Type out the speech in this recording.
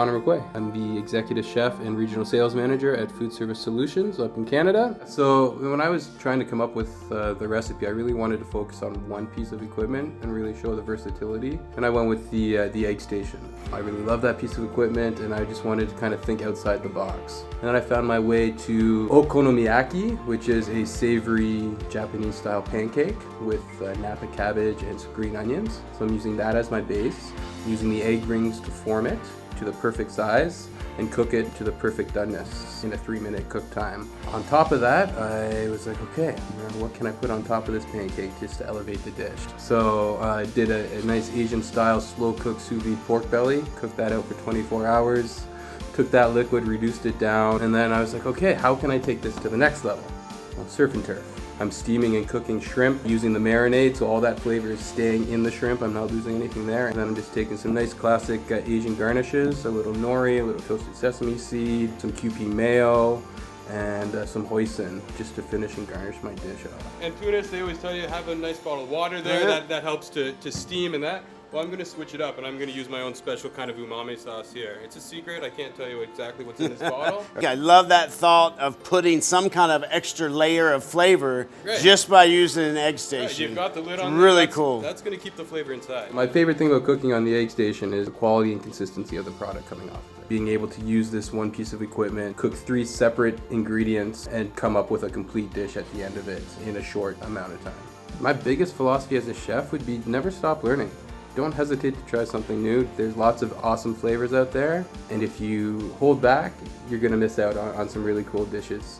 Connor McQuay. I'm the executive chef and regional sales manager at Food Service Solutions up in Canada. So when I was trying to come up with the recipe, I really wanted to focus on one piece of equipment and really show the versatility. And I went with the egg station. I really love that piece of equipment, and I just wanted to kind of think outside the box. And then I found my way to Okonomiyaki, which is a savory Japanese style pancake with napa cabbage and some green onions. So I'm using that as my base, using the egg rings to form it to the perfect size and cook it to the perfect doneness in a 3-minute cook time. On top of that, I was like, okay, what can I put on top of this pancake just to elevate the dish? So I did a nice Asian style slow cooked sous vide pork belly, cooked that out for 24 hours, took that liquid, reduced it down, and then I was like, okay, how can I take this to the next level? Well, surf and turf. I'm steaming and cooking shrimp using the marinade, so all that flavor is staying in the shrimp. I'm not losing anything there. And then I'm just taking some nice classic Asian garnishes, a little nori, a little toasted sesame seed, some QP mayo, and some hoisin, just to finish and garnish my dish off. Antunes, they always tell you have a nice bottle of water there. That helps to steam and that. Well, I'm going to switch it up, and I'm going to use my own special kind of umami sauce here. It's a secret. I can't tell you exactly what's in this bottle. I love that thought of putting some kind of extra layer of flavor just by using an egg station. Right, you've got the lid on. Really cool. That's going to keep the flavor inside. My favorite thing about cooking on the egg station is the quality and consistency of the product coming off of it. Being able to use this one piece of equipment, cook 3 separate ingredients, and come up with a complete dish at the end of it in a short amount of time. My biggest philosophy as a chef would be never stop learning. Don't hesitate to try something new. There's lots of awesome flavors out there, and if you hold back, you're gonna miss out on some really cool dishes.